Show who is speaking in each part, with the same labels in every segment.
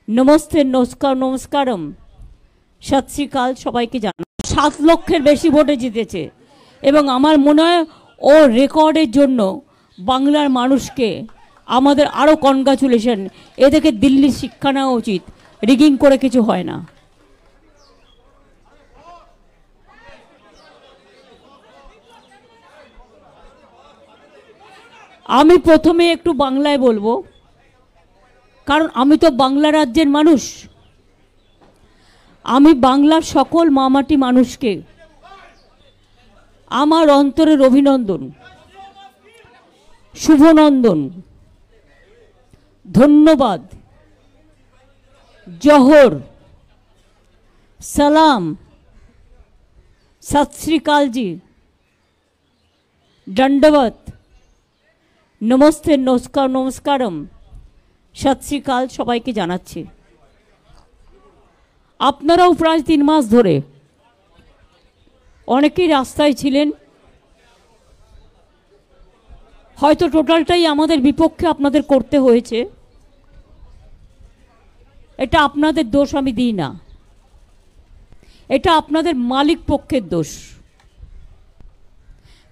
Speaker 1: नमस्ते नमस्कार नमस्कारम सत श्री अकाल सबाइके जाना 7 लक्षेर बेशी भोटे जितेছে এবং আমার মনে হয় ও রেকর্ডের জন্য বাংলার মানুষকে আমাদের আরো কনগ্রাচুলেশন। এদেরকে দিল্লি শিক্ষা নেওয়া উচিত, রিগিং করে কিছু হয় না। আমি প্রথমে একটু বাংলায় বলবো, কারণ আমি তো বাংলা রাজ্যের মানুষ। আমি বাংলার সকল মামাটি মানুষকে আমার অন্তরের অভিনন্দন, শুভনন্দন, ধন্যবাদ, জোহর, সালাম, सत श्री अकाल जी, दंडवत, नमस्ते नमस्कार नमस्कारम सत श्री अकाल सबाइके जानाচ্ছি। আপনারাও প্রায় 3 মাস ধরে অনেকেই রাস্তায় ছিলেন, হয়তো টোটালটাই আমাদের বিপক্ষে আপনাদের করতে হয়েছে। এটা আপনাদের দোষ আমি দিই না, এটা আপনাদের মালিক পক্ষের দোষ।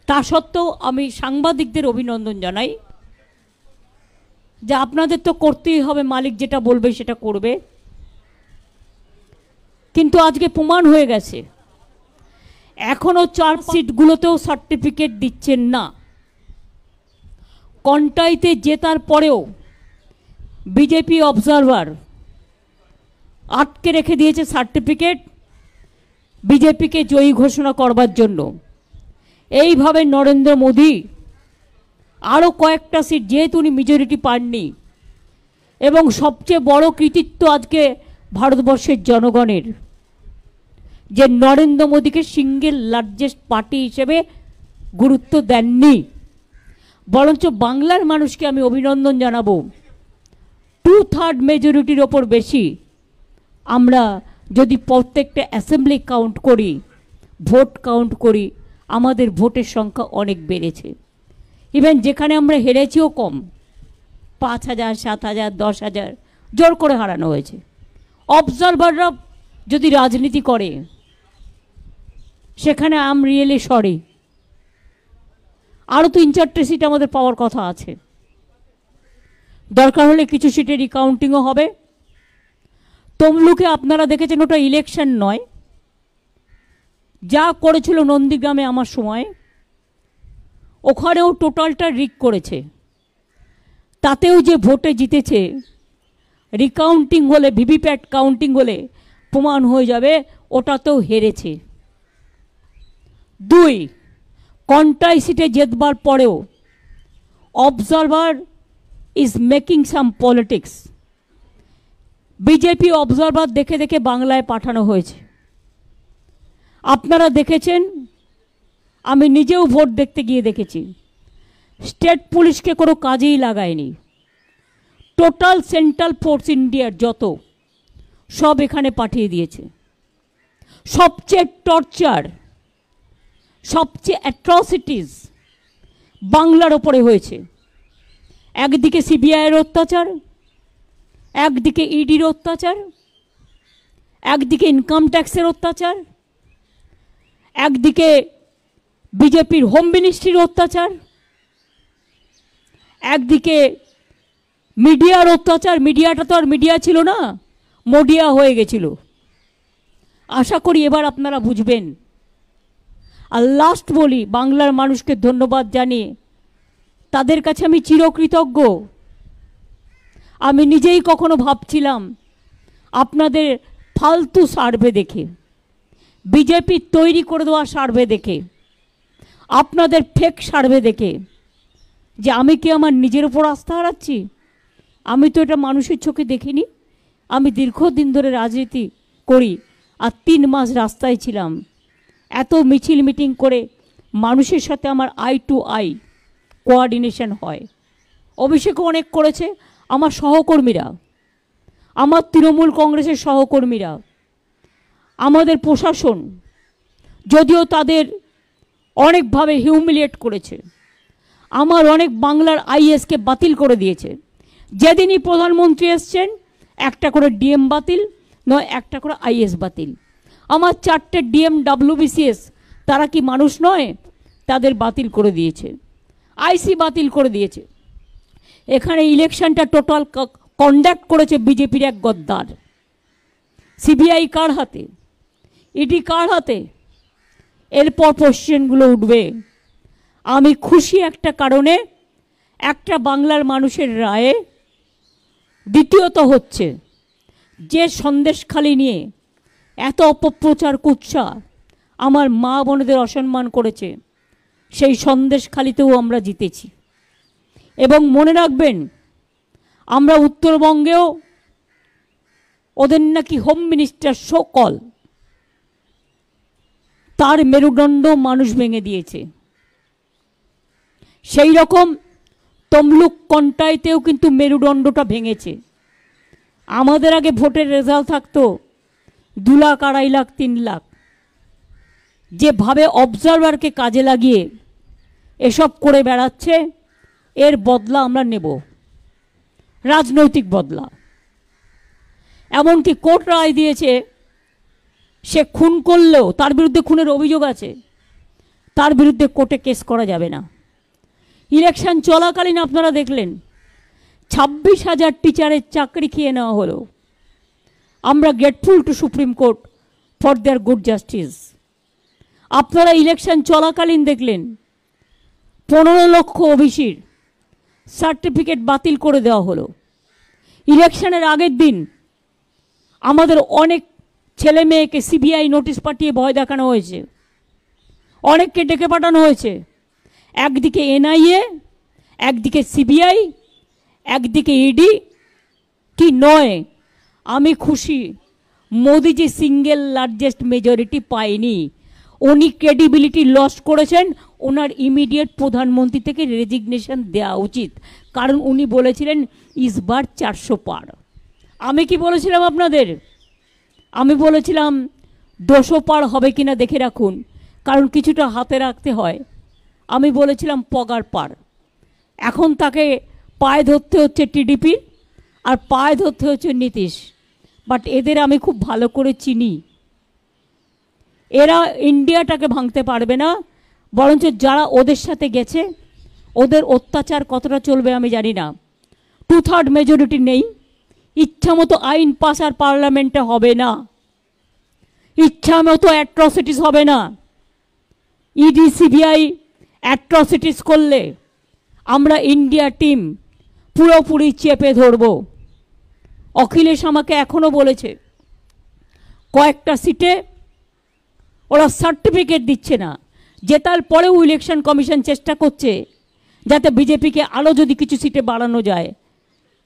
Speaker 1: তা সত্ত্বেও আমি সাংবাদিকদের অভিনন্দন জানাই যে আপনাদের তো করতেই হবে, মালিক যেটা বলবে সেটা করবে। কিন্তু আজকে প্রমাণ হয়ে গেছে এখনো 4 সিটগুলোতেও সার্টিফিকেট দিচ্ছেন না। কন্টাইতে জেতার পরেও বিজেপি অবজারভার আটকে রেখে দিয়েছে সার্টিফিকেট বিজেপিকে জয়ী ঘোষণা করবার জন্য। এইভাবে নরেন্দ্র মোদী আরও কয়েকটা সিট, যেহেতু উনি মেজরিটি পাননি, এবং সবচেয়ে বড় কৃতিত্ব আজকে ভারতবর্ষের জনগণের যে নরেন্দ্র মোদীকে সিঙ্গেল লার্জেস্ট পার্টি হিসেবে গুরুত্ব দেননি, বরঞ্চ বাংলার মানুষকে আমি অভিনন্দন জানাবো। 2/3 মেজরিটির ওপর বেশি আমরা যদি প্রত্যেকটা অ্যাসেম্বলি কাউন্ট করি, ভোট কাউন্ট করি, আমাদের ভোটের সংখ্যা অনেক বেড়েছে। ইভেন যেখানে আমরা হেরেছিও কম, 5,000, 7,000, 10,000 জোর করে হারানো হয়েছে। অবজারভাররা যদি রাজনীতি করে সেখানে আম রিয়েলি সরি, আরও 3-4টে সিট আমাদের পাওয়ার কথা আছে। দরকার হলে কিছু সিটে রিকাউন্টিংও হবে। তমলুকে আপনারা দেখেছেন ওটা ইলেকশন নয়, যা করেছিল নন্দীগ্রামে আমার সময়, ওখানেও টোটালটা রিক করেছে। তাতেও যে ভোটে জিতেছে, রিকাউন্টিং হলে, ভিভিপ্যাট কাউন্টিং হলে প্রমাণ হয়ে যাবে ওটাতেও হেরেছে। 2, কন্টাই সিটে জেতবার পরেও observer is making some politics. BJP observer দেখে দেখে বাংলায় পাঠানো হয়েছে। আপনারা দেখেছেন, আমি নিজেও ভোট দেখতে গিয়ে দেখেছি, স্টেট পুলিশকে কোনো কাজেই লাগায়নি। টোটাল সেন্ট্রাল ফোর্স ইন্ডিয়ার যত সব এখানে পাঠিয়ে দিয়েছে। সবচেয়ে টর্চার, সবচেয়ে অ্যাট্রসিটিস বাংলার ওপরে হয়েছে। একদিকে সিবিআইয়ের অত্যাচার, একদিকে ইডির অত্যাচার, একদিকে ইনকাম ট্যাক্সের অত্যাচার, একদিকে বিজেপির হোম মিনিস্ট্রির অত্যাচার, একদিকে মিডিয়ার অত্যাচার। মিডিয়াটা তো আর মিডিয়া ছিল না, মোডিয়া হয়ে গেছিল। আশা করি এবার আপনারা বুঝবেন। আর লাস্ট বলি, বাংলার মানুষকে ধন্যবাদ জানিয়ে তাদের কাছে আমি চিরকৃতজ্ঞ। আমি নিজেই কখনো ভাবছিলাম আপনাদের ফালতু সার্ভে দেখে, বিজেপি তৈরি করে দেওয়া সার্ভে দেখে, আপনাদের ফেক সার্ভে দেখে, যে আমি কি আমার নিজের উপর আস্থা হারাচ্ছি? আমি তো এটা মানুষের চোখে দেখিনি। আমি দীর্ঘদিন ধরে রাজনীতি করি, আর 3 মাস রাস্তায় ছিলাম। এত মিছিল মিটিং করে মানুষের সাথে আমার আই টু আই কোঅর্ডিনেশন হয়। অভিষেকও অনেক করেছে আমার সহকর্মীরা, আমার তৃণমূল কংগ্রেসের সহকর্মীরা, আমাদের প্রশাসন, যদিও তাদের অনেকভাবে হিউমিলিয়েট করেছে। আমার অনেক বাংলার আইএসকে বাতিল করে দিয়েছে, যেদিনই প্রধানমন্ত্রী এসছেন একটা করে ডিএম বাতিল, নয় একটা করে আইএস বাতিল। আমার 4টে ডিএম WBCS, তারা কি মানুষ নয়? তাদের বাতিল করে দিয়েছে, আইসি বাতিল করে দিয়েছে। এখানে ইলেকশনটা টোটাল কন্ডাক্ট করেছে বিজেপির এক গদ্দার। সিবিআই কার হাতে? ইডি কার হাতে? এরপর কোশ্চেনগুলো উঠবে। আমি খুশি একটা কারণে, একটা বাংলার মানুষের রায়ে। দ্বিতীয়ত হচ্ছে যে সন্দেশখালি নিয়ে এত অপপ্রচার কুৎসা আমার মা বোনেদের অসম্মান করেছে, সেই সন্দেশখালিতেও আমরা জিতেছি। এবং মনে রাখবেন, আমরা উত্তরবঙ্গেও ওদের নাকি হোম মিনিস্টার সকল, তার মেরুদণ্ড মানুষ ভেঙে দিয়েছে। সেই রকম তমলুক কন্টাইতেও কিন্তু মেরুদণ্ডটা ভেঙেছে। আমাদের আগে ভোটের রেজাল্ট থাকতো 2 লাখ, 2.5 লাখ, 3 লাখ। যেভাবে অবজারভারকে কাজে লাগিয়ে এসব করে বেড়াচ্ছে, এর বদলা আমরা নেব, রাজনৈতিক বদলা। এমনকি কোর্ট রায় দিয়েছে, সে খুন করলেও, তার বিরুদ্ধে খুনের অভিযোগ আছে, তার বিরুদ্ধে কোর্টে কেস করা যাবে না। ইলেকশন চলাকালীন আপনারা দেখলেন 26,000 টিচারের চাকরি খেয়ে নেওয়া হলো। আমরা grateful to supreme court for their good justice. আপনারা ইলেকশন চলাকালীন দেখলেন 15 লক্ষ ওবিসির সার্টিফিকেট বাতিল করে দেওয়া হলো। ইলেকশনের আগের দিন আমাদের অনেক ছেলে মেয়েকে সিবিআই নোটিশ পাঠিয়ে ভয় দেখানো হয়েছে, অনেককে ডেকে পাঠানো হয়েছে। একদিকে এনআইএ, একদিকে সিবিআই, একদিকে ইডি। কি নয়, আমি খুশি মোদিজি সিঙ্গেল লার্জেস্ট মেজরিটি পায়নি। উনি ক্রেডিবিলিটি লস করেছেন। ওনার ইমিডিয়েট প্রধানমন্ত্রী থেকে রেজিগনেশন দেওয়া উচিত, কারণ উনি বলেছিলেন ইসবার 400 পার। আমি কি বলেছিলাম আপনাদের? আমি বলেছিলাম 200 পার হবে কিনা দেখে রাখুন, কারণ কিছুটা হাতে রাখতে হয়। আমি বলেছিলাম পগার পার। এখন তাকে পায়ে ধরতে হচ্ছে টিডিপি, আর পায়ে ধরতে হচ্ছে নীতিশ। বাট এদের আমি খুব ভালো করে চিনি। এরা ইন্ডিয়াটাকে ভাঙতে পারবে না, বরঞ্চ যারা ওদের সাথে গেছে ওদের অত্যাচার কতটা চলবে আমি জানি না। 2/3 মেজরিটি নেই, ইচ্ছা মতো আইন পাস আর পার্লামেন্টে হবে না, ইচ্ছা মতো অ্যাট্রসিটিস হবে না। ইডি সিবিআই অ্যাট্রসিটিস করলে আমরা ইন্ডিয়া টিম পুরোপুরি চেপে ধরব। অখিলেশ আমাকে এখনো বলেছে কয়েকটা সিটে ওরা সার্টিফিকেট দিচ্ছে না, জেতার পরেও ইলেকশন কমিশন চেষ্টা করছে যাতে বিজেপিকে আরও যদি কিছু সিটে বাড়ানো যায়।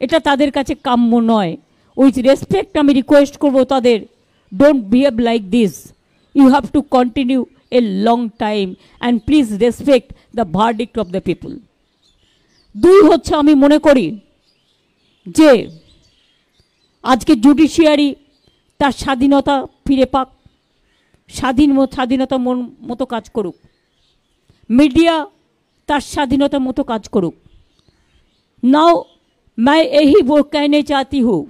Speaker 1: এটা তাদের কাছে কাম্য নয়। উইথ রেসপেক্ট আমি রিকোয়েস্ট করব তাদের, don't behave like this. You have to continue a long time and please respect the verdict of the people. 2 হচ্ছে, আমি মনে করি যে আজকে জুডিশিয়ারি তার স্বাধীনতা ফিরে পাক, স্বাধীনতা মতো কাজ করুক, मीडिया तार स्वाधीनता मतो काज करुक। नाउ मैं यही वो कहने चाहती हूँ,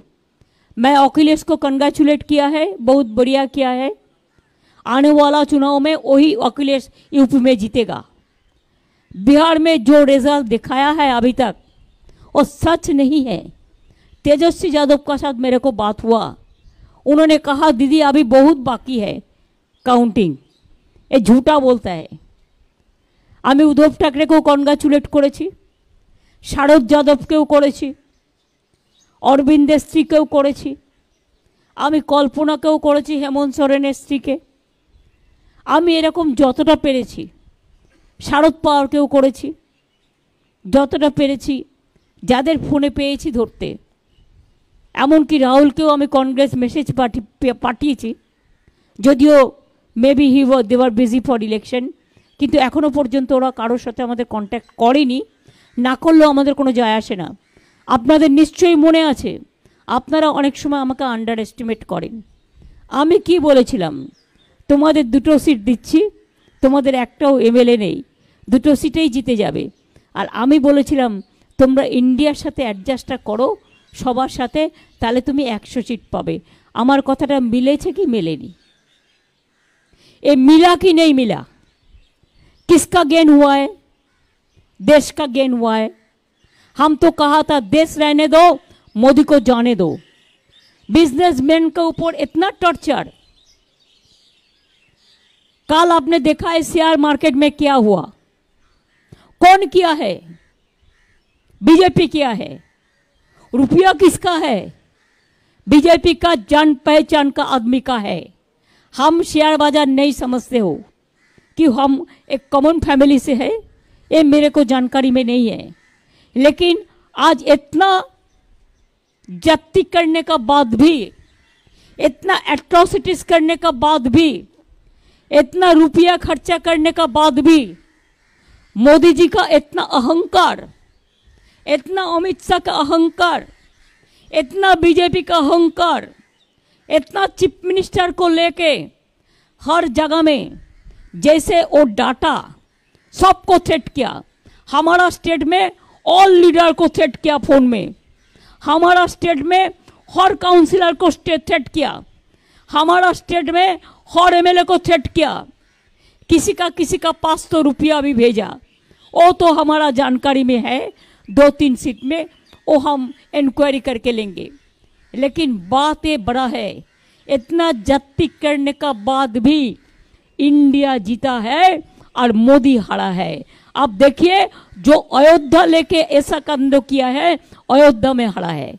Speaker 1: मैं अखिलेश को कंग्रेचुलेट किया है, बहुत बढ़िया किया है। आने वाला चुनाव में वही अखिलेश यूपी में जीतेगा। बिहार में जो रिजल्ट दिखाया है अभी तक वो सच नहीं है। तेजस्वी यादव का साथ मेरे को बात हुआ, उन्होंने कहा दीदी अभी बहुत बाकी है काउंटिंग, ये झूठा बोलता है। आमी उद्धव ठाकरे को कन्ग्रेचुलेट करेছি, শারদ যাদবকেও করেছি, অরবিন্দের স্ত্রীকেও করেছি, আমি কল্পনাকেও করেছি, হেমন্ত সোরেনের স্ত্রীকে। আমি এরকম যতটা পেরেছি, শারদ পাওয়ারকেও করেছি, যতটা পেরেছি যাদের ফোনে পেয়েছি ধরতে। এমনকি রাহুলকেও আমি কংগ্রেস মেসেজ পাঠিয়েছি, যদিও maybe they were busy for election, কিন্তু এখনও পর্যন্ত ওরা কারোর সাথে আমাদের কন্ট্যাক্ট করেনি। না করলেও আমাদের কোনো যায় আসে না। আপনাদের নিশ্চয়ই মনে আছে, আপনারা অনেক সময় আমাকে আন্ডার এস্টিমেট করেন। আমি কি বলেছিলাম, তোমাদের 2টো সিট দিচ্ছি, তোমাদের একটাও এমএলএ নেই, 2টো সিটেই জিতে যাবে। আর আমি বলেছিলাম তোমরা ইন্ডিয়ার সাথে অ্যাডজাস্টটা করো সবার সাথে, তাহলে তুমি 100 सीट পাবে। আমার কথাটা মিলেছে কি মেলেনি? ये मिला कि नहीं मिला? किसका गेन हुआ है? देश का गेन हुआ है। हम तो कहा था देश रहने दो, मोदी को जाने दो। बिजनेसमैन के ऊपर इतना टॉर्चर। कल आपने देखा है शेयर मार्केट में क्या हुआ। कौन किया है? बीजेपी किया है। रुपया किसका है? बीजेपी का, जान पहचान का आदमी का है। हम शेयर बाजार नहीं समझते हो कि हम एक कॉमन फैमिली से है, ये मेरे को जानकारी में नहीं है। लेकिन आज इतना जाति करने का बाद भी, इतना एट्रोसिटीज करने का बाद भी, इतना रुपया खर्चा करने का बाद भी मोदी जी का इतना अहंकार, इतना अमित शाह का अहंकार, इतना बीजेपी का अहंकार, इतना चीफ मिनिस्टर को लेके हर जगह में जैसे वो डाटा सबको थ्रेट किया। हमारा स्टेट में ऑल लीडर को थ्रेट किया फोन में, हमारा स्टेट में हर काउंसिलर को थ्रेट किया, हमारा स्टेट में हर एमएलए को थ्रेट किया। किसी का पास तो रुपया भी भेजा, वो तो हमारा जानकारी में है। 2-3 सीट में वो हम इंक्वायरी करके लेंगे। लेकिन बात ये बड़ा है, इतना जाति करने का बाद भी इंडिया जीता है और मोदी हारा है। अब देखिए जो अयोध्या लेके ऐसा कांड किया है, अयोध्या में हारा है।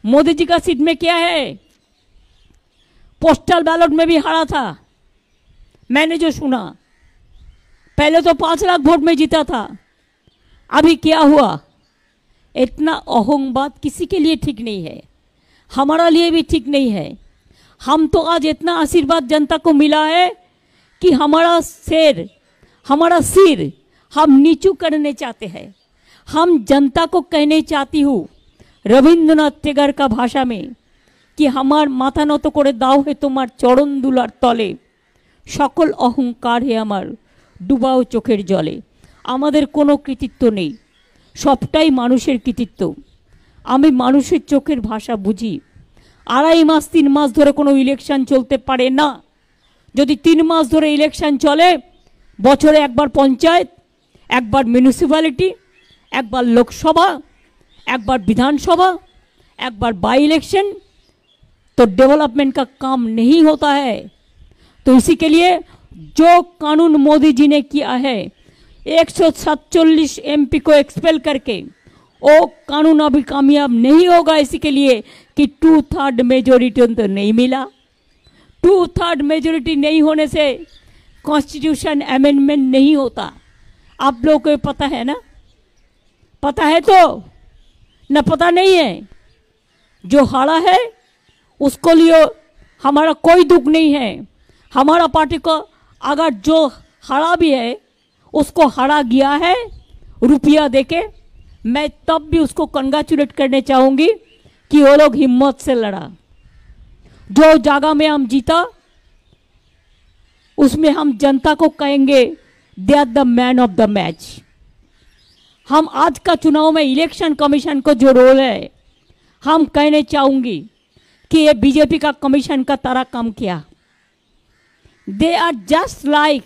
Speaker 1: मोदी जी का सीट में क्या है? पोस्टल बैलेट में भी हारा था, मैंने जो सुना। पहले तो 5 लाख वोट में जीता था, अभी क्या हुआ? इतना अहंबाद किसी के लिए ठीक नहीं है, हमारा लिए भी ठीक नहीं है। हम तो आज इतना आशीर्वाद जनता को मिला है कि हमारा सिर हम नीचू करने चाहते हैं। हम जनता को कहने चाहती हूँ रविंद्रनाथ टैगोर का भाषा में कि हमार माथा নত করে দাও হে তোমার চরণ দুলার তলে, সকল অহংকার হে আমার ডুবাও চোখের জলে। আমাদের কোনো কৃতিত্ব নেই, সবটাই মানুষের কৃতিত্ব। আমি মানুষের চোখের ভাষা বুঝি। 2.5 মাস 3 মাস ধরে কোনো ইলেকশন চলতে পারে না। যদি 3 মাস ধরে ইলেকশন চলে, বছরে একবার পঞ্চায়েত, একবার মিউনিসিপ্যালিটি, একবার लोकसभा, একবার विधानसभा, একবার बाई इलेक्शन, तो डेवलपमेंट का काम नहीं होता है। तो इसी के लिए जो कानून मोदी जी ने किया है, 147 एमपी को एक्सपेल करके, वो कानून अभी कामयाब नहीं होगा। इसी के लिए कि 2/3 मेजोरिटी तो नहीं मिला। 2/3 मेजोरिटी नहीं होने से कॉन्स्टिट्यूशन अमेंडमेंट नहीं होता। आप लोगों को पता है ना? पता है तो न पता नहीं है? जो हारा है उसको लिए हमारा कोई दुख नहीं है। हमारा पार्टी को अगर जो हारा भी है उसको हारा गया है रुपया देके, मैं तब भी उसको कंग्रेचुलेट करने चाहूँगी कि वो लोग हिम्मत से लड़ा। जो जगह में हम जीता उसमें हम जनता को कहेंगे they are the man of the match. हम आज का चुनाव में इलेक्शन कमीशन को जो रोल है, हम कहने चाहूँगी कि ये बीजेपी का कमीशन का तरह काम किया। They are just like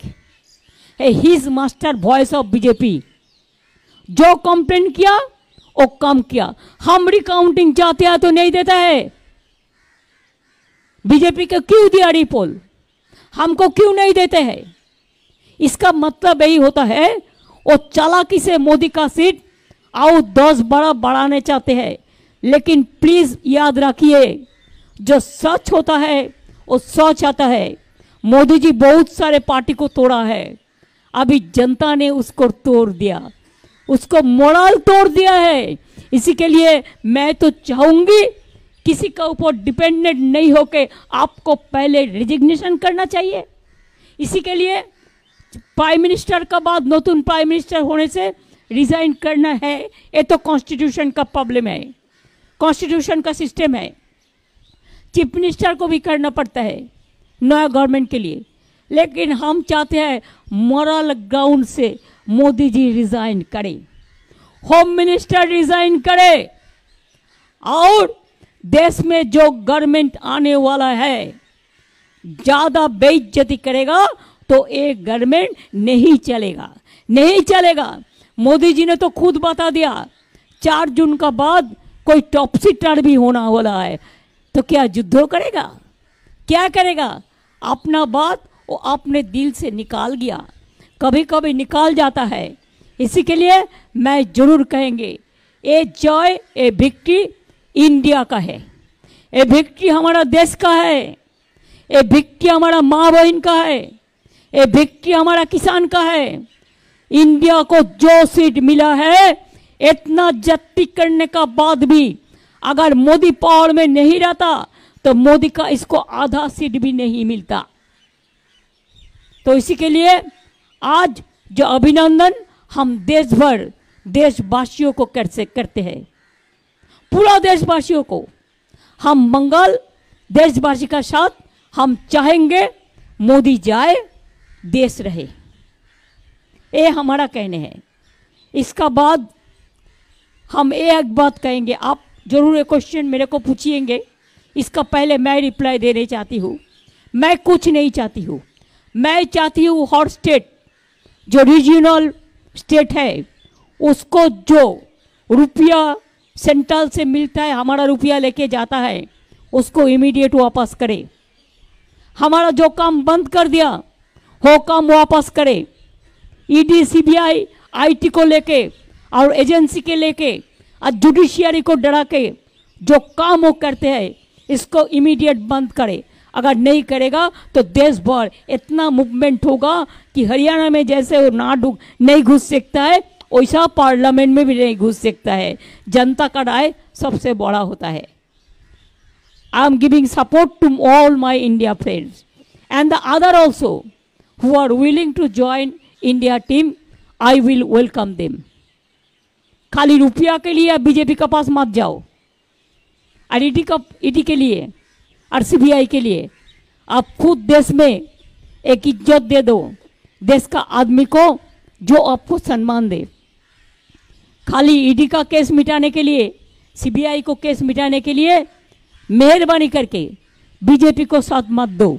Speaker 1: his master voice of BJP. जो कंप्लेन किया वो कम किया। हम रिकाउंटिंग चाहते हैं तो नहीं देता है। बीजेपी को क्यों दिया रिपोल, हमको क्यों नहीं देते हैं? इसका मतलब यही होता है वो चालाकी से मोदी का सीट और 10 बड़ा बढ़ाने चाहते हैं। लेकिन प्लीज याद रखिए जो सच होता है वो सच आता है। मोदी जी बहुत सारे पार्टी को तोड़ा है, अभी जनता ने उसको तोड़ दिया, उसको मोरल तोड़ दिया है। इसी के लिए मैं तो चाहूंगी किसी का ऊपर डिपेंडेंट नहीं होके आपको पहले रिजिग्नेशन करना चाहिए। इसी के लिए प्राइम मिनिस्टर का बाद नतून प्राइम मिनिस्टर होने से रिजाइन करना है। ये तो कॉन्स्टिट्यूशन का प्रॉब्लम है, कॉन्स्टिट्यूशन का सिस्टम है। चीफ मिनिस्टर को भी करना पड़ता है नया गवर्नमेंट के लिए। लेकिन हम चाहते हैं मोरल ग्राउंड से मोदी जी रिजाइन करें। होम मिनिस्टर रिजाइन करे और देश में जो गवर्नमेंट आने वाला है ज्यादा बेइज्जती करेगा तो एक गवर्नमेंट नहीं चलेगा, नहीं चलेगा। मोदी जी ने तो खुद बता दिया 4 जून का बाद कोई टॉपसी टर्न भी होना वाला है, तो क्या युद्ध करेगा, क्या करेगा? अपना बात वो अपने दिल से निकाल गया, कभी कभी निकाल जाता है। इसी के लिए मैं जरूर कहेंगे ये जॉय ये विक्ट्री इंडिया का है, ये विक्ट्री हमारा देश का है, ये विक्ट्री हमारा माँ बहन का है, ये विक्ट्री हमारा किसान का है। इंडिया को जो सीट मिला है इतना जत्ती करने का बाद भी अगर मोदी पावर में नहीं रहता तो मोदी का इसको आधा सीट भी नहीं मिलता। तो इसी के लिए आज जो अभिनंदन हम देश भर देशवासियों को करते हैं, पूरा देशवासियों को हम मंगल देशवासी का साथ हम चाहेंगे मोदी जाए देश रहे, ये हमारा कहने हैं। इसका बाद हम एक बात कहेंगे, आप जरूर एक क्वेश्चन मेरे को पूछिएंगे, इसका पहले मैं रिप्लाई देने चाहती हूँ। मैं कुछ नहीं चाहती हूँ, मैं चाहती हूँ हर स्टेट जो रीजनल स्टेट है उसको जो रुपया सेंट्रल से मिलता है, हमारा रुपया लेके जाता है, उसको इमीडिएट वापस करे। हमारा जो काम बंद कर दिया वो काम वापस करे। ईडी सीबीआई आईटी को लेके और एजेंसी के लेके और जुडिशियरी को डरा के जो काम वो करते हैं इसको इमीडिएट बंद करे। अगर नहीं करेगा तो देश भर इतना मूवमेंट होगा कि हरियाणा में जैसे वो नहीं घुस सकता है वैसा पार्लियामेंट में भी नहीं घुस सकता है। जनता का राय सबसे बड़ा होता है। I am giving support to all my India friends and the other also who are willing to join India team, I will welcome them. खाली रुपया के लिए आप बीजेपी के पास मत जाओ और ईडी के लिए और सीबीआई के लिए आप खुद देश में एक इज्जत दे दो देश का आदमी को जो आपको सम्मान दे। खाली ईडी का केस मिटाने के लिए, सीबीआई को केस मिटाने के लिए मेहरबानी करके बीजेपी को साथ मत दो।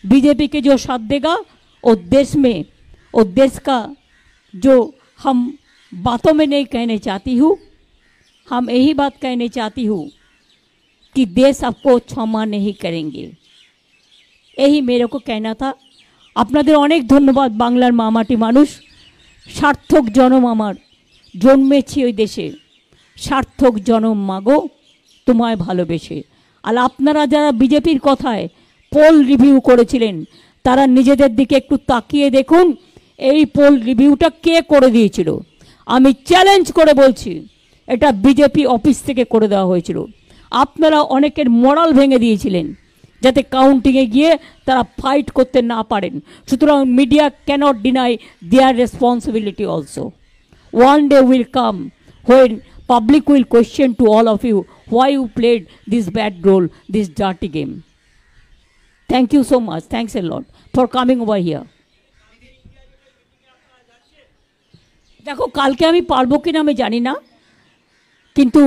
Speaker 1: बीजेपी के जो साथ देगा और देश में और देश का जो हम बातों में नहीं कहने चाहती हूँ, हम यही बात कहने चाहती हूँ कि देश आपको क्षमा नहीं करेंगे, यही मेरे को कहना था। আপনাদের অনেক ধন্যবাদ। বাংলার মামাটি মানুষ, সার্থক জনম আমার, জন্মেছি ওই দেশে, সার্থক জনম মাগো তোমায় ভালোবেসে। আর আপনারা যারা বিজেপির কথায় পোল রিভিউ করেছিলেন তারা নিজেদের দিকে একটু তাকিয়ে দেখুন এই পোল রিভিউটা কে করে দিয়েছিল। আমি চ্যালেঞ্জ করে বলছি এটা বিজেপি অফিস থেকে করে দেওয়া হয়েছিল। আপনারা অনেকের মোরাল ভেঙে দিয়েছিলেন যাতে কাউন্টিংয়ে গিয়ে তারা ফাইট করতে না পারেন। সুতরাং media cannot deny their responsibility also. One day will come when public will question to all of you why you played this bad role, this dirty game. Thank you so much. Thanks a lot for coming over here. দেখো কালকে আমি পারবো কিনা আমি জানি না, কিন্তু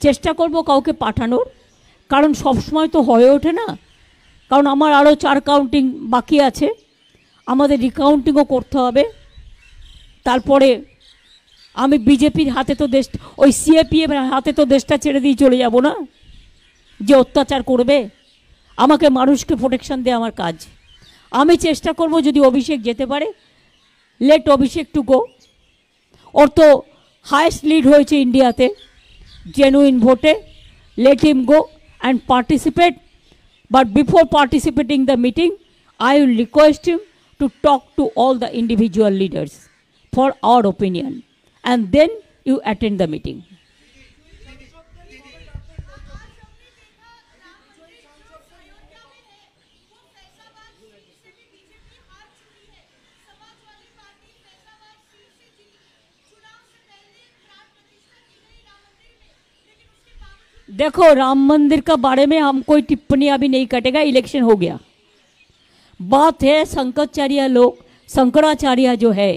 Speaker 1: চেষ্টা করব কাউকে পাঠানোর, কারণ সবসময় তো হয়ে ওঠে না। কারণ আমার আরও 4 কাউন্টিং বাকি আছে, আমাদের রিকাউন্টিংও করতে হবে। তারপরে আমি বিজেপির হাতে তো দেশ, ওই সিএপিএম হাতে তো দেশটা ছেড়ে দিয়ে চলে যাব না যে অত্যাচার করবে। আমাকে মানুষকে প্রোটেকশন দেওয়া আমার কাজ। আমি চেষ্টা করব যদি অভিষেক যেতে পারে, লেট অভিষেক টু গো। ওর তো হায়েস্ট লিড হয়েছে ইন্ডিয়াতে জেনুইন ভোটে, let him go and participate. But before participating the meeting I will request him to talk to all the individual leaders for our opinion and then you attend the meeting. देखो राम मंदिर का बारे में हम कोई टिप्पणी अभी नहीं कटेगा, इलेक्शन हो गया। बात है शंकराचार्य लोग, शंकराचार्य जो है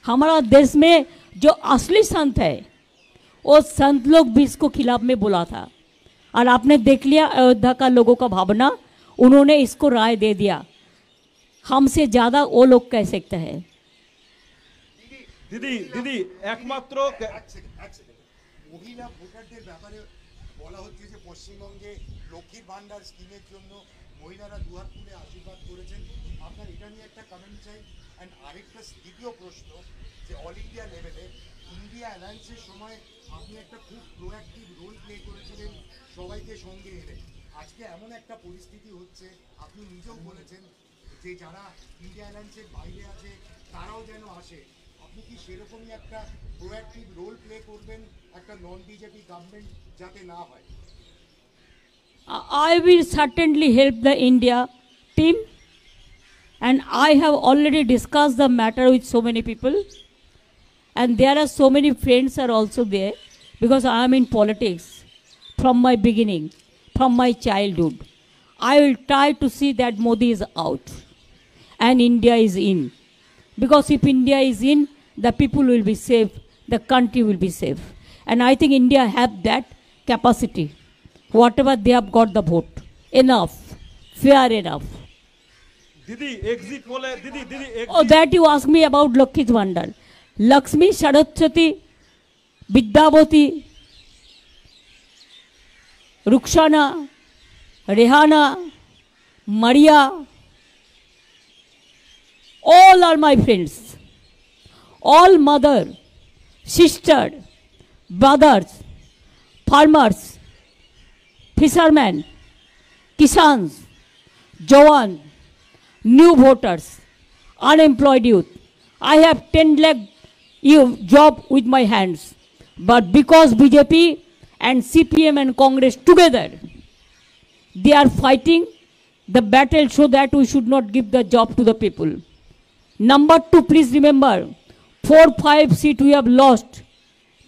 Speaker 1: हमारा देश में जो असली संत है वो संत लोग भी इसको खिलाफ में बोला था, और आपने देख लिया अयोध्या का लोगों का भावना, उन्होंने इसको राय दे दिया। हमसे ज़्यादा वो लोग कह सकते हैं।
Speaker 2: দিদি দিদি একমাত্র
Speaker 3: মহিলা ভোটারদের ব্যাপারে বলা হচ্ছে যে পশ্চিমবঙ্গে লক্ষ্মীর ভান্ডার স্কিমের জন্য মহিলারা দুহাত তুলে আশীর্বাদ করেছেন। আপনার এটা নিয়ে একটা কমেন্ট চাই। অ্যান্ড আরেকটা দ্বিতীয় প্রশ্ন, যে অল ইন্ডিয়া লেভেলে ইন্ডিয়া অ্যালায়েন্সের সময় আপনি একটা খুব প্রোঅ্যাক্টিভ রোল প্লে করেছিলেন সবাইকে সঙ্গে এনে। আজকে এমন একটা পরিস্থিতি হচ্ছে, আপনি নিজেও বলেছেন যে যারা ইন্ডিয়া অ্যালায়েন্সের বাইরে আছে তারাও যেন আসে। আপনি কি সেরকমই একটা প্রোঅ্যাক্টিভ রোল প্লে করবেন একটা নন বিজেপি গভর্নমেন্ট যাতে না হয়?
Speaker 1: I will certainly help the India team, and I have already discussed the matter with so many people, and there are so many friends are also there, because I am in politics from my beginning, from my childhood. I will try to see that Modi is out and India is in, because if India is in, the people will be safe, the country will be safe, and I think India have that capacity. Whatever they have got the vote, enough, fair enough.
Speaker 2: দিদি exit বলে দিদি দিদি
Speaker 1: Oh, that you ask me about Lakshmi's Vandal. Lakshmi, Saraswati, Vidyavati, Rukhsana, Rehana, Maria, all are my friends. All mother, sister, brothers, farmers, fishermen, kisans, Jawan, new voters, unemployed youth. I have 10 lakh job with my hands. But because BJP and CPM and Congress together, they are fighting the battle so that we should not give the job to the people. Number two, please remember, 4-5 seats we have lost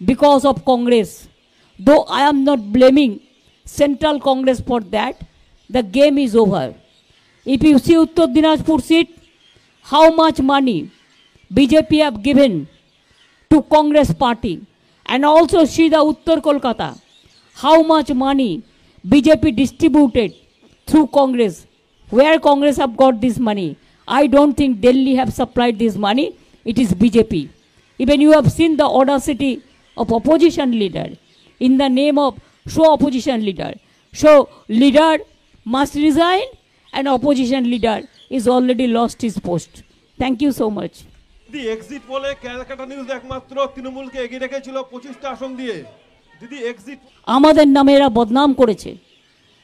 Speaker 1: because of Congress. Though I am not blaming Central Congress for that, the game is over. If you see Uttar Dinajpur seat, how much money BJP have given to Congress party, and also see the Uttar Kolkata, how much money BJP distributed through Congress. Where Congress have got this money? I don't think Delhi have supplied this money. It is BJP. Even you have seen the audacity of opposition leader in the name of opposition leader. So leader must resign, and opposition leader is already lost his post. Thank you so much.
Speaker 2: দিদি exit বলে Calcutta news একমাত্র তৃণমূলকে এগিয়ে রেখেছিল 25টা আসন দিয়ে। দিদি exit
Speaker 1: আমাদের নামে এরা বদনাম করেছে,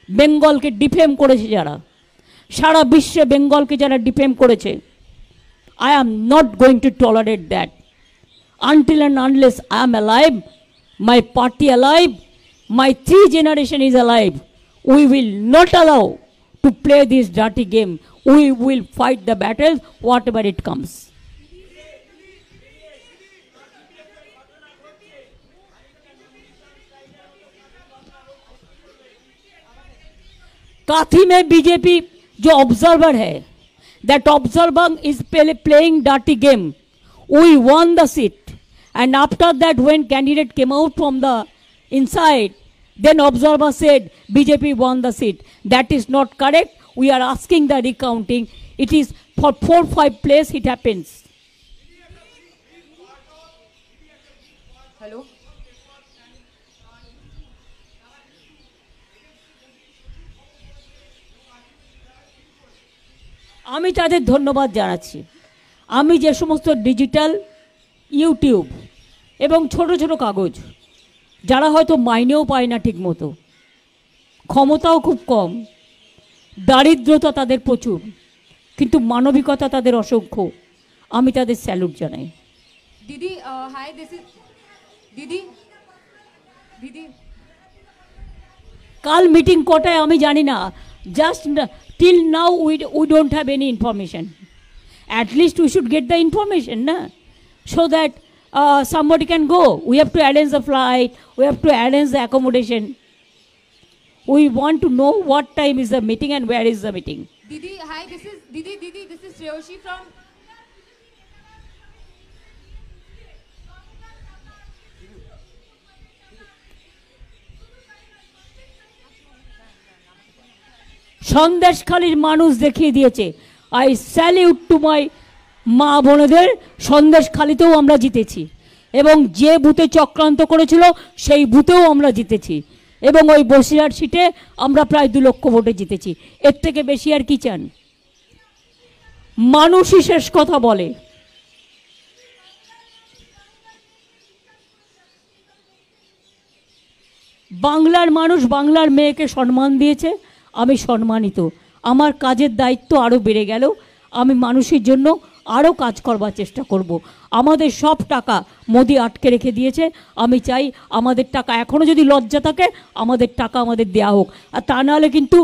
Speaker 1: বেঙ্গলকে ডিফেম করেছে, যারা সারা বিশ্বে বেঙ্গলকে যারা ডিফেম করেছে। I am not going to tolerate that. Until and unless I am alive, my party alive, my 3 generation is alive, we will not allow to play this dirty game. We will fight the battles, whatever it comes. काथी में BJP जो observer है, that observer is playing dirty game. We won the seat, and after that, when candidate came out from the inside, then observer said BJP won the seat. That is not correct. We are asking the recounting. It is for 4-5 place it happens.
Speaker 4: Hello.
Speaker 1: আমি তাদের ধন্যবাদ জানাচ্ছি। আমি যে সমস্ত digital YouTube এবং ছোট ছোট কাগজ, যারা হয়তো মাইনেও পায় না ঠিকমতো, ক্ষমতাও খুব কম, দারিদ্রতা তাদের প্রচুর, কিন্তু মানবিকতা তাদের অসংখ্য, আমি তাদের স্যালুট জানাই।
Speaker 4: দিদি হাই, দিস ইজ দিদি দিদি
Speaker 1: কাল মিটিং কটায় আমি জানি না, just till now we don't have any information. At least we should get the information, na? So that somebody can go. We have to arrange the flight, we have to arrange the accommodation. We want to know what time is the meeting and where is the meeting.
Speaker 4: Didi, hi, this is Didi, this is Shreyoshi from
Speaker 1: সন্দেশখালীর মানুষ দেখিয়ে দিয়েছে। I salute to my মা বোনেদের, সন্দেশখালীতেও আমরা জিতেছি এবং যে বুথে চক্রান্ত করেছিল সেই বুথেও আমরা জিতেছি এবং ওই বসিরহাট সিটে আমরা প্রায় 2 লক্ষ ভোটে জিতেছি। এর থেকে বেশি আর কি চান? মানুষই শেষ কথা বলে। বাংলার মানুষ বাংলার মেয়েকে সম্মান দিয়েছে, আমি সম্মানিত। আমার কাজের দায়িত্ব আরও বেড়ে গেল, আমি মানুষের জন্য আরও কাজ করবার চেষ্টা করব। আমাদের সব টাকা মোদি আটকে রেখে দিয়েছে, আমি চাই আমাদের টাকা এখনও যদি লজ্জা থাকে আমাদের টাকা আমাদের দেয়া হোক। আর তা নাহলে কিন্তু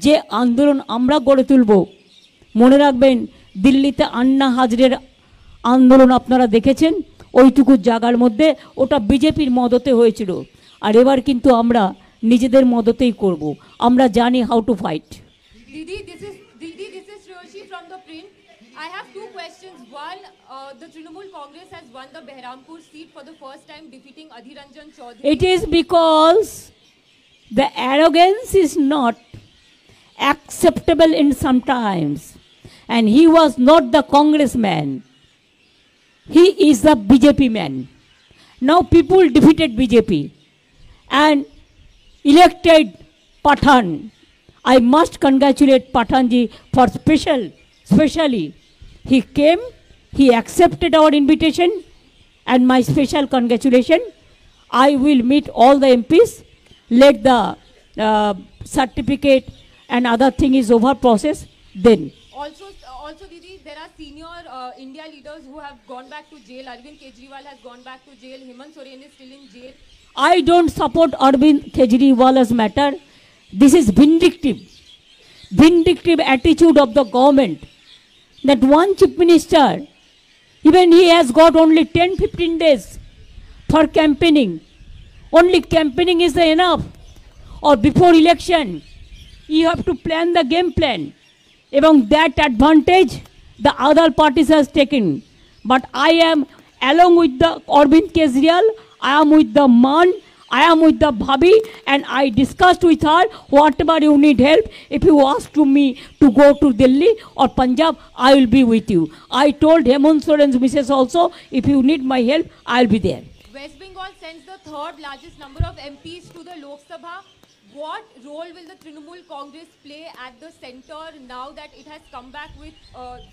Speaker 1: যে আন্দোলন আমরা গড়ে তুলব, মনে রাখবেন দিল্লিতে আন্না হাজরের আন্দোলন আপনারা দেখেছেন, ওইটুকু জায়গার মধ্যে ওটা বিজেপির মদতে হয়েছিল। আর এবার কিন্তু আমরা নিজেদের মদতেই করব, আমরা জানি how to fight.
Speaker 4: Didi, this is Roshi from the print. I have 2 questions. One, the Trinamool Congress has won the Behrampur seat for the first time, defeating Adhir Ranjan Chaudhary.
Speaker 1: It is because the arrogance is not acceptable in some times, and he was not the congressman, he is the BJP man. Now people defeated BJP and elected Pathan. I must congratulate Pathanji for specially he came, he accepted our invitation, and my special congratulation. I will meet all the MPs, let the certificate and other thing is over process, then.
Speaker 4: Also, Didi, there are senior India leaders who have gone back to jail. Arvind Kejriwal has gone back to jail. Hemant Soren is still in jail.
Speaker 1: I don't support Arvind Kejriwal's matter. This is vindictive attitude of the government. That one chief minister, even he has got only 10-15 days for campaigning. Only campaigning is enough. Or before election, you have to plan the game plan. Even that advantage the other parties has taken. But I am along with the Arvind Kejriwal, I am with the man, I am with the Bhabhi, and I discussed with her whatever you need help. If you ask to me to go to Delhi or Punjab, I will be with you. I told Hemant Soren's missus also, if you need my help, I will be there.
Speaker 4: West Bengal sends the 3rd largest number of MPs to the Lok Sabha. What role will the Trinamool Congress play at the center now that it has come back with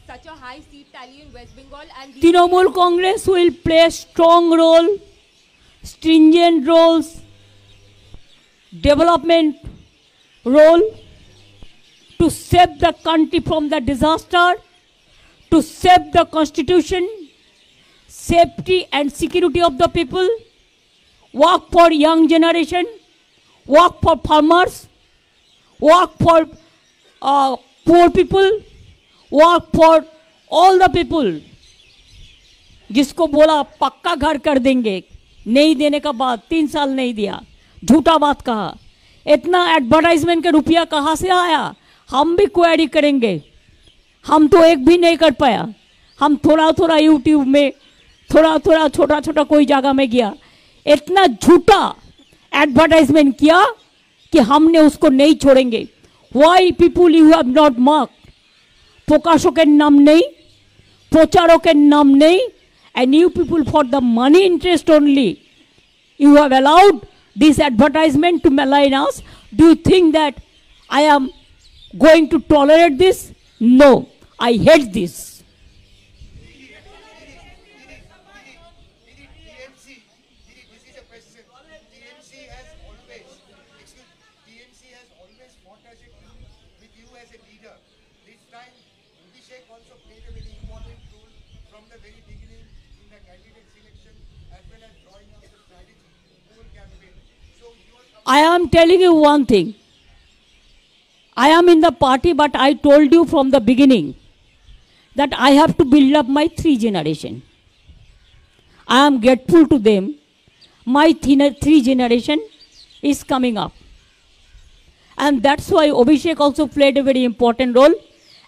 Speaker 4: such a high seat tally in West Bengal? And
Speaker 1: Trinamool Congress will play a strong role, stringent roles, development role to save the country from the disaster, to save the constitution, safety and security of the people, work for young generation, work for farmers, work for poor people, work for all the people. जिसको बोला पक्का घर कर देंगे, नहीं देने का बाद 3 साल नहीं दिया, झूठा बात कहा। इतना एडवर्टाइजमेंट का रुपया कहाँ से आया? हम भी क्वेरी करेंगे। हम तो एक भी नहीं कर पाया, हम थोड़ा थोड़ा यूट्यूब में, थोड़ा थोड़ा छोटा छोटा कोई जगह में गया, इतना झूठा एडवर्टाइजमेंट किया कि हमने उसको नहीं छोड़ेंगे। Why people you have not mark? प्रकाशकेर नाम नहीं, प्रचारकेर नाम नहीं, and you people for the money interest only, you have allowed this advertisement to malign us. Do you think that I am going to tolerate this? No, I hate this. I am telling you one thing. I am in the party, but I told you from the beginning that I have to build up my 3 generation. I am grateful to them. My 3 generation is coming up. And that's why Abhishek also played a very important role.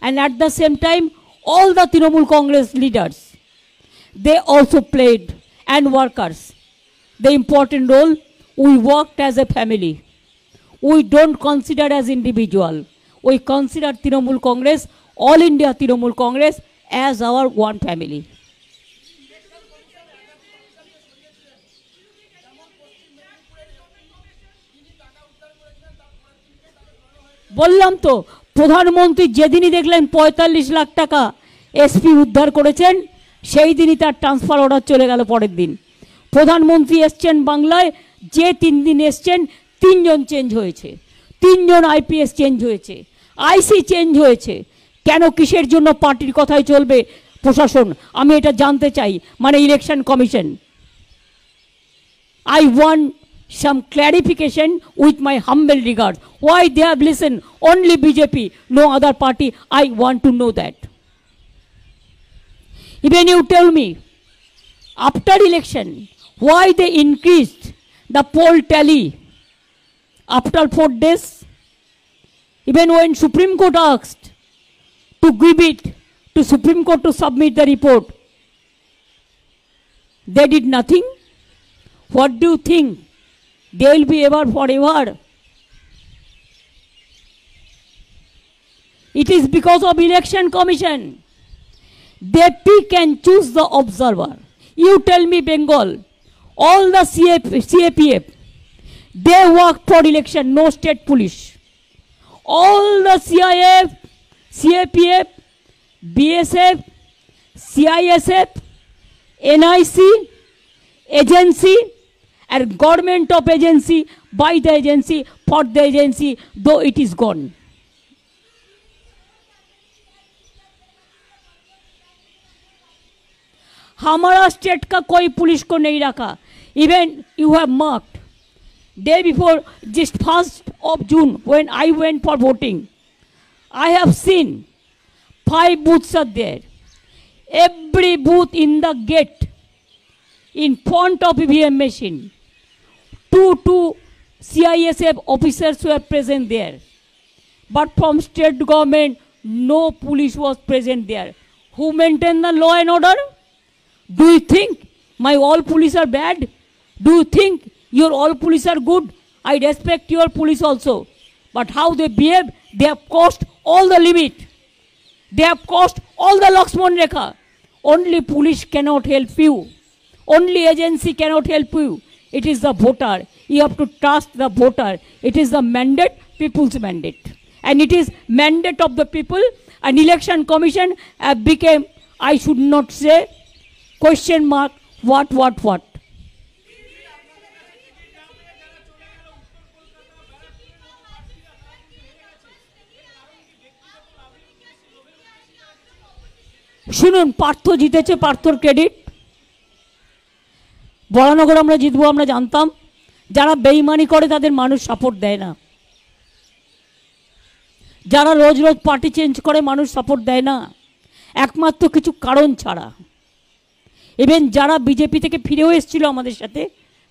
Speaker 1: And at the same time, all the Trinamool Congress leaders, they also played, and workers, the important role. We worked as a family. We don't consider as individual. we consider Trinamool Congress, All India Trinamool Congress as our one family. বললাম তো প্রধানমন্ত্রী যেদিনই দেখলেন ৪৫ লাখ টাকা SP উদ্ধার করেছেন সেই দিনই তার ট্রান্সফার অর্ডার চলে গেল পরের দিন। প্রধানমন্ত্রী এসছেন বাংলায়, যে ৩ দিন এসছেন ৩ জন চেঞ্জ হয়েছে, ৩ জন আইপিএস চেঞ্জ হয়েছে, আইসি চেঞ্জ হয়েছে। কেন, কিসের জন্য পার্টির কথাই চলবে প্রশাসন? আমি এটা জানতে চাই, মানে election commission. I want some clarification with my humble regards. Why they have listened only BJP, no other party? I want to know that. Even you tell me, after election, why they increased the poll tally after 4 days? Even when Supreme Court asked to give it to Supreme Court to submit the report, they did nothing. What do you think? They will be ever forever. It is because of election commission. They pick and choose the observer. You tell me Bengal, all the CAPF, they work for election, no state police. All the CIF, CAPF, BSF, CISF, NIC, agency, and government of agency, by the agency, for the agency, though it is gone. हमारा state का कोई police को नहीं रखा. Even you have marked, day before, just 1st of June, when I went for voting, I have seen 5 booths are there. Every booth in the gate, in front of EVM machine, two CISF officers were present there. But from state government, no police was present there. Who maintained the law and order? Do you think my all police are bad? Do you think your all police are good? I respect your police also. But how they behave, they have crossed all the limit. They have crossed all the Lakshman Rekha. Only police cannot help you. Only agency cannot help you. It is the voter. You have to trust the voter. It is the mandate, people's mandate. And it is mandate of the people. An election commission became, I should not say, question mark, what. শুনুন, পার্থ জিতেছে, পার্থর credit. Baranagar আমরা জিতবো আমরা জানতাম। যারা বেইমানি করে তাদের মানুষ সাপোর্ট দেয় না। যারা রোজ রোজ পার্টি চেঞ্জ করে মানুষ সাপোর্ট দেয় না, একমাত্র কিছু কারণ ছাড়া। ইভেন যারা বিজেপি থেকে ফিরেও এসেছিল আমাদের সাথে,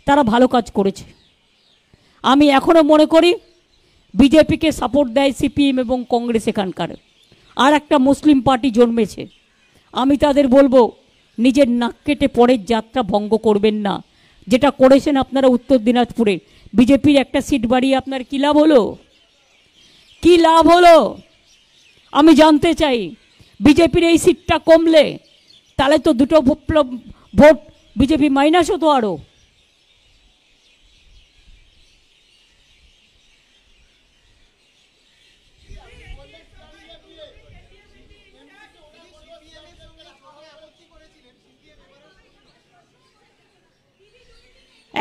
Speaker 1: তারা ভালো কাজ করেছে। আমি এখনও মনে করি বিজেপিকে সাপোর্ট দেয় সিপিএম এবং কংগ্রেস এখানকার। আর একটা মুসলিম পার্টি জন্মেছে, আমি তাদের বলবো নিজের নাক কেটে পরের যাত্রা ভঙ্গ করবেন না। যেটা করেছেন আপনারা উত্তর দিনাজপুরে, বিজেপির একটা সিট বাড়িয়ে আপনার কী লাভ হলো? কী লাভ হলো আমি জানতে চাই। বিজেপির এই সিটটা কমলে তাহলে তো 2টো ভোট বিজেপি মাইনাস হতো আরও।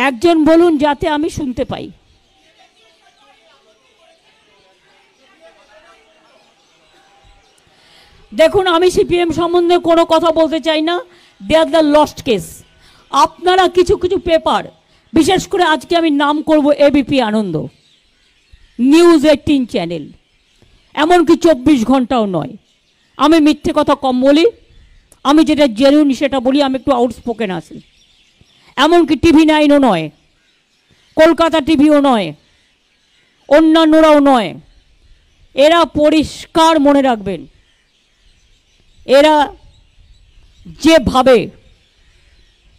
Speaker 1: একজন বলুন যাতে আমি শুনতে পাই। দেখুন, আমি সিপিএম সম্বন্ধে কোনো কথা বলতে চাই না। দে আর দ্য লস্ট কেস। আপনারা কিছু কিছু পেপার, বিশেষ করে আজকে আমি নাম করব এবিপি আনন্দ, নিউজ 18 চ্যানেল, এমনকি 24 ঘন্টাও নয়। আমি মিথ্যে কথা কম বলি, আমি যেটা জেনুইন সেটা বলি, আমি একটু আউটস্পোকেন আছি। এমনকি টিভি 9ও নয়, কলকাতা টিভিও নয়, অন্যান্যরাও নয়। এরা পরিষ্কার মনে রাখবেন, এরা যেভাবে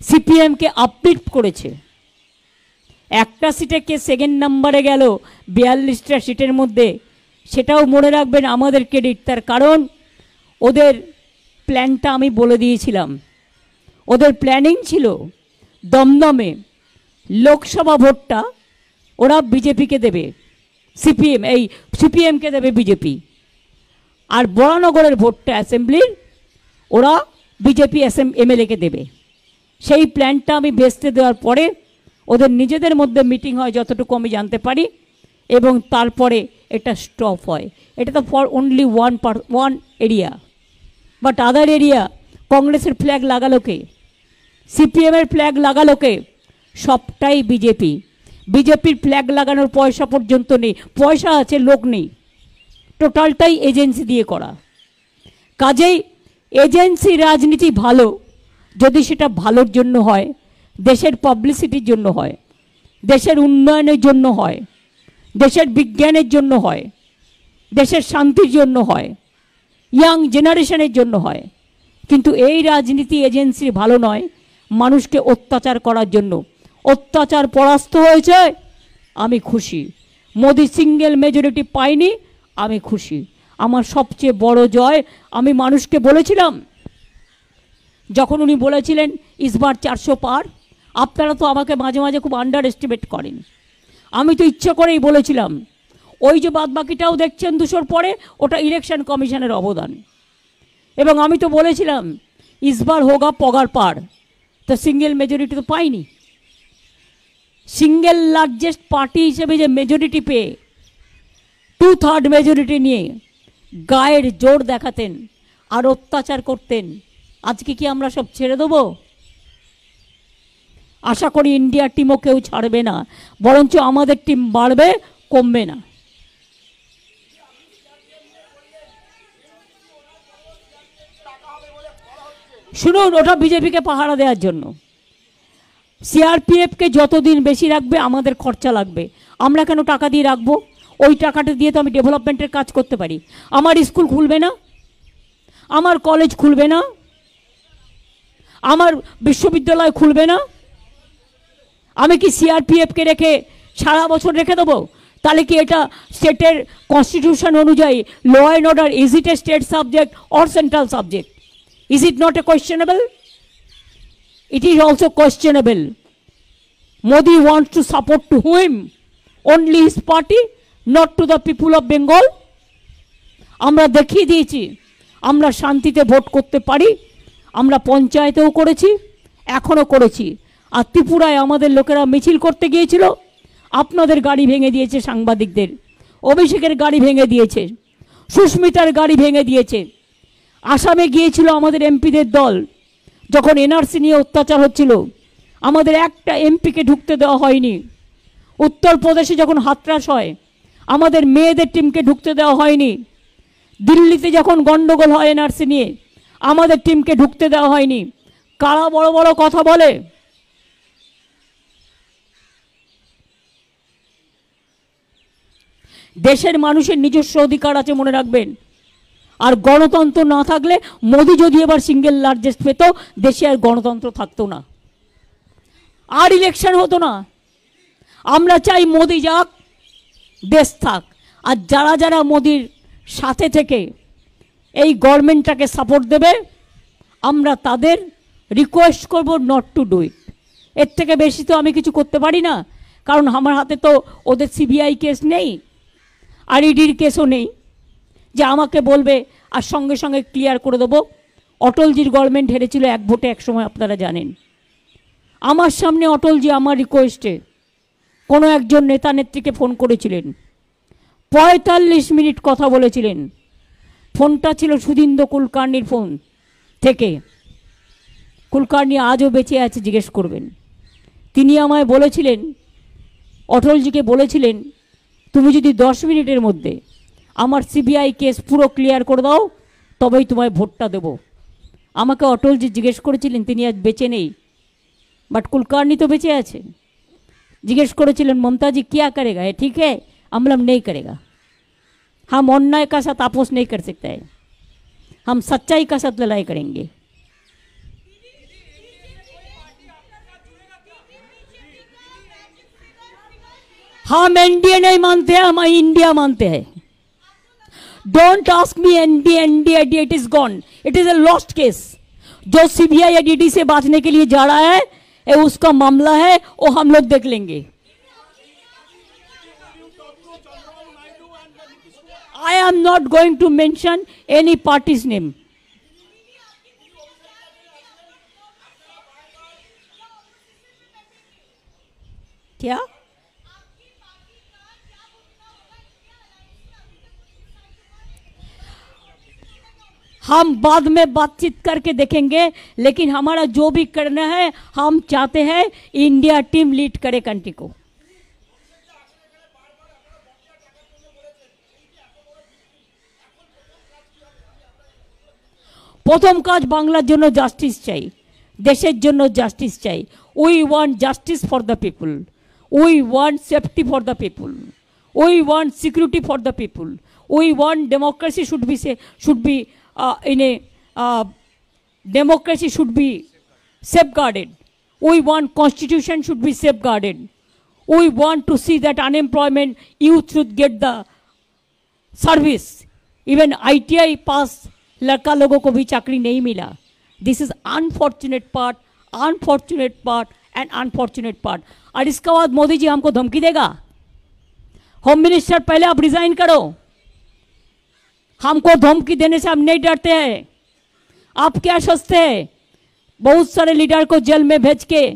Speaker 1: সিপিএমকে আপলিফ্ট করেছে, একটা সিটে কে সেকেন্ড নাম্বারে গেল 42টা সিটের মধ্যে, সেটাও মনে রাখবেন আমাদের ক্রেডিট। তার কারণ ওদের প্ল্যানটা আমি বলে দিয়েছিলাম। ওদের প্ল্যানিং ছিল দমদমে লোকসভা ভোটটা ওরা বিজেপিকে দেবে, সিপিএমকে দেবে বিজেপি, আর বরানগরের ভোটটা অ্যাসেম্বলির ওরা বিজেপি এমএলএকে দেবে। সেই প্ল্যানটা আমি ভেস্তে দেওয়ার পরে ওদের নিজেদের মধ্যে মিটিং হয় যতটুকু আমি জানতে পারি, এবং তারপরে এটা স্টপ হয়। এটা তো for only one area, but other area কংগ্রেসের ফ্ল্যাগ লাগালোকে, সিপিএমের ফ্ল্যাগ লাগালোকে, সবটাই বিজেপি। বিজেপির ফ্ল্যাগ লাগানোর পয়সা পর্যন্ত নেই, পয়সা আছে লোক নেই, টোটালটাই এজেন্সি দিয়ে করা। কাজেই এজেন্সি রাজনীতি ভালো যদি সেটা ভালোর জন্য হয়, দেশের পাবলিসিটির জন্য হয়, দেশের উন্নয়নের জন্য হয়, দেশের বিজ্ঞানের জন্য হয়, দেশের শান্তির জন্য হয়, ইয়াং জেনারেশনের জন্য হয়। কিন্তু এই রাজনীতি এজেন্সি ভালো নয়, মানুষকে অত্যাচার করার জন্য। অত্যাচার পরাস্ত হয়েছে, আমি খুশি। মোদি সিঙ্গেল মেজরিটি পাইনি, আমি খুশি। আমার সবচেয়ে বড় জয়, আমি মানুষকে বলেছিলাম যখন উনি বলেছিলেন ইসবার 400 পার, আপনারা তো আমাকে মাঝে মাঝে খুব আন্ডার এস্টিমেট করেন। আমি তো ইচ্ছে করেই বলেছিলাম ওই যে বাদবাকিটাও দেখছেন 200 পরে, ওটা ইলেকশন কমিশনের অবদান। এবং আমি তো বলেছিলাম ইসবার হোগা পগার পার, তো সিঙ্গেল মেজরিটি তো পাইনি। সিঙ্গেল লার্জেস্ট পার্টি হিসেবে যে মেজরিটি পেয়ে 2/3 মেজরিটি নিয়ে গায়ের জোর দেখাতেন আর অত্যাচার করতেন, আজকে কি আমরা সব ছেড়ে দেবো? আশা করি ইন্ডিয়ার টিমও কেউ ছাড়বে না, বরঞ্চ আমাদের টিম বাড়বে, কমবে না। শুনুন, ওটা বিজেপিকে পাহারা দেওয়ার জন্য। সিআরপিএফকে যতদিন বেশি রাখবে আমাদের খরচা লাগবে। আমরা কেন টাকা দিয়ে রাখবো? ওই টাকাটা দিয়ে তো আমি ডেভেলপমেন্টের কাজ করতে পারি। আমার স্কুল খুলবে না, আমার কলেজ খুলবে না, আমার বিশ্ববিদ্যালয় খুলবে না। আমি কি সিআরপিএফকে রেখে সারা বছর রেখে দেবো? তাহলে কি এটা স্টেটের কনস্টিটিউশন অনুযায়ী law and order, is it a state subject or central subject? Is it not a questionable? It is also questionable. Modi wants to support to whom? Only his party, not to the people of Bengal. আমরা দেখিয়ে দিয়েছি আমরা শান্তিতে vote করতে পারি। আমরা পঞ্চায়েতেও করেছি, এখনও করেছি। আর ত্রিপুরায় আমাদের লোকেরা মিছিল করতে গিয়েছিল, আপনাদের গাড়ি ভেঙে দিয়েছে, সাংবাদিকদের। অভিষেকের গাড়ি ভেঙে দিয়েছে, সুস্মিতার গাড়ি ভেঙে দিয়েছে। আসামে গিয়েছিল আমাদের এমপিদের দল, যখন এনআরসি নিয়ে অত্যাচার হচ্ছিল, আমাদের একটা এমপিকে ঢুকতে দেওয়া হয়নি। উত্তরপ্রদেশে যখন হাতরাস হয়, আমাদের মেয়েদের টিমকে ঢুকতে দেওয়া হয়নি। দিল্লিতে যখন গন্ডগোল হয় এনআরসি নিয়ে, আমাদের টিমকে ঢুকতে দেওয়া হয়নি। কারা বড় বড় কথা বলে? দেশের মানুষের নিজস্ব অধিকার আছে, মনে রাখবেন। আর গণতন্ত্র না থাকলে, মোদি যদি এবার সিঙ্গেল লার্জেস্ট পেত, দেশে আর গণতন্ত্র থাকতো না, আর ইলেকশন হতো না। আমরা চাই মোদি যাক, দেশ থাক। আর যারা যারা মোদির সাথে থেকে এই গভর্নমেন্টটাকে সাপোর্ট দেবে, আমরা তাদের রিকোয়েস্ট করব নট টু ডু ইট। এর থেকে বেশি তো আমি কিছু করতে পারি না, কারণ আমার হাতে তো ওদের সিবিআই কেস নেই, আর ইডির কেসও নেই যে আমাকে বলবে আর সঙ্গে সঙ্গে ক্লিয়ার করে দেবো। অটলজির গভর্নমেন্ট হেরেছিল 1 ভোটে এক সময়, আপনারা জানেন। আমার সামনে অটলজি আমার রিকোয়েস্টে কোনো একজন নেতা নেত্রীকে ফোন করেছিলেন, 45 মিনিট কথা বলেছিলেন। ফোনটা ছিল সুধীন্দ্র কুলকার্নির ফোন থেকে। কুলকার্নি আজও বেঁচে আছে, জিজ্ঞেস করবেন। তিনি আমায় বলেছিলেন, অটলজিকে বলেছিলেন, তুমি যদি 10 মিনিটের মধ্যে আমার সিবিআই কেস পুরো ক্লিয়ার করে দাও, তবেই তোমায় ভোটটা দেব। আমাকে অটলজি জিজ্ঞেস করেছিলেন, তিনি আজ বেঁচে নেই, বাট কুলকার্নি তো বেঁচে আছে। জিজ্ঞেস করেছিলেন, মমতাজি क्या करेगा? है ठीक है? हम लोग नहीं करेगा। हम अन्याय का साथ আপোষ नहीं कर सकते हैं, हम सच्चाई का साथ लड़ाई करेंगे। हम एनडीए नहीं मानते हैं, हम इंडिया मानते हैं। Don't ask me ND, it is gone. It is a lost case. जो सीबीआई या डीडी से बांचने के लिए जा रहा है, ये उसका मामला है, वो हम लोग देख लेंगे. I am not going to mention any party's name. क्या? हम बाद में बातचीत करके देखेंगे, लेकिन हमारा जो भी करना है, हम चाहते हैं इंडिया टीम लीड करे कंट्री को. প্রথম কাজ বাংলার জন্য জাস্টিস চাই, দেশের জন্য জাস্টিস চাই. We want justice for the people, we want safety for the people, we want security for the people, we want democracy should be in a democracy should be safeguarded. We want constitution should be safeguarded. We want to see that unemployment youth should get the service. Even ITI pass लड़का लोगों को भी चाकरी नहीं मिला. This is unfortunate part and unfortunate part. और इसके बाद मोदी जी हमको धमकी देगा, होम मिनिस्टर पहले आप रिजाइन करो. हमको धमकी देने से हम नहीं डरते हैं. आप क्या सोचते हैं? बहुत सारे लीडर को जेल में भेज के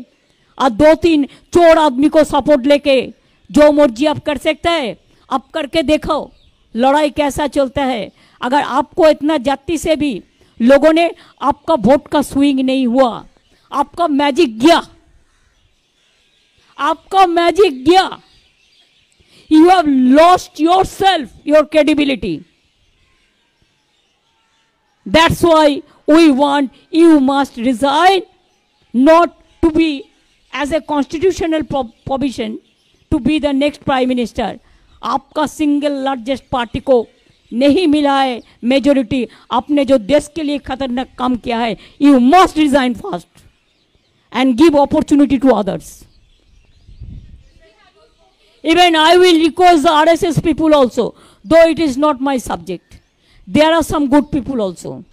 Speaker 1: और 2-3 चोर आदमी को सपोर्ट लेके जो मर्जी आप कर सकते हैं, आप करके देखो लड़ाई कैसा चलता है. अगर आपको इतना जाति से भी लोगों ने आपका वोट का स्विंग नहीं हुआ, आपका मैजिक गया, आपका मैजिक गया. You have lost yourself, your credibility. That's why we want you must resign, not to be as a constitutional provision to be the next prime minister. आपका सिंगल लार्जेस्ट पार्टी को नहीं मिला है majority. आपने जो देश के लिए खतरनाक काम किया है, you must resign fast and give opportunity to others. Even I will request the RSS people also, though it is not my subject. There are some good people also.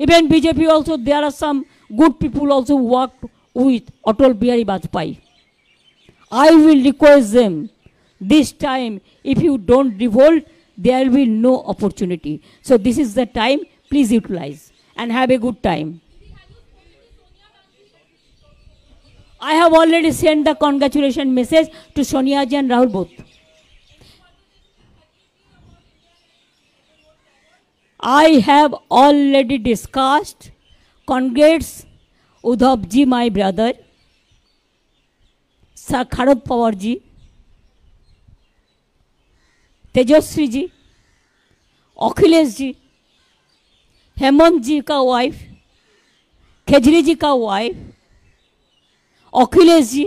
Speaker 1: Even BJP also, there are some good people also who worked with Atal Bihari Vajpayee. I will request them, this time, if you don't revolt, there will be no opportunity. So this is the time, please utilize and have a good time. I have already sent the congratulation message to Sonia Ji and Rahul both. I have already discussed. Congrats Udhav ji, my brother, Sharad Pawar ji, Tejaswi ji, Akhilesh ji, Hemant जी का wife, khejri जी का wife, Akhilesh ji,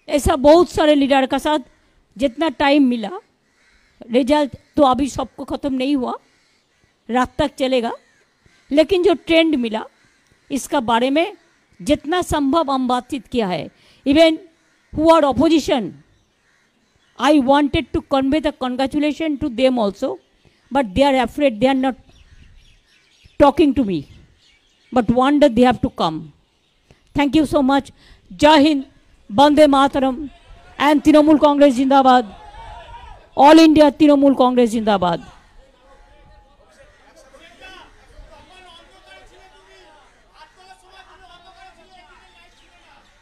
Speaker 1: ऐसा बहुत सारे leader का साथ जितना time मिला. Result तो अभी सबको ख़त्म नहीं हुआ, रात तक चलेगा, लेकिन जो ट्रेंड मिला इसका बारे में जितना संभव हम बातचीत किया है. Even who are opposition, I wanted to convey the congratulation to them also, but they are afraid, they are not talking to me, but one day they have to come. Thank you so much. Jai Hind, Vande Mataram and Trinamool Congress जिंदाबाद. All India Trinamool Congress जिंदाबाद.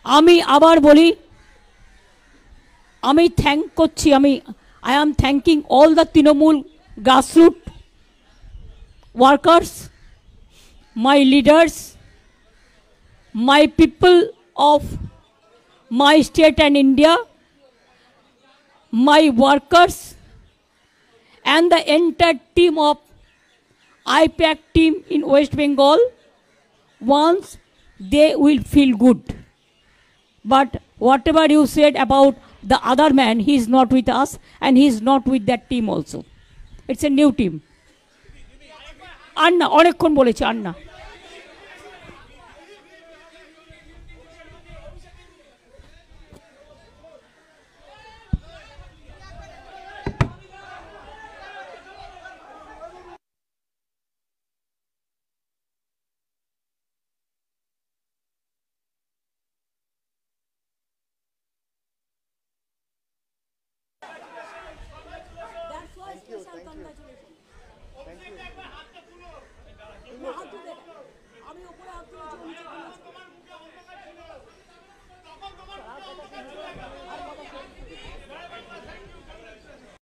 Speaker 1: আমি আবার বলি, আমি thank করছি, I am thanking all the Trinamool grassroots workers, my leaders, my people of my state and India, my workers, and the entire team of IPAC team in West Bengal. Once they will feel good. But whatever you said about the other man, he is not with us and he is not with that team also. It's a new team. Anna, অনেকক্ষণ বলেছে Anna.
Speaker 3: you,
Speaker 5: special
Speaker 3: thank you.
Speaker 5: Congratulation.
Speaker 3: Thank you.
Speaker 5: হাত তুলে আমি উপরে হাত তুলেছি ও নিচে তুলেছি। আর কথা শুনছি।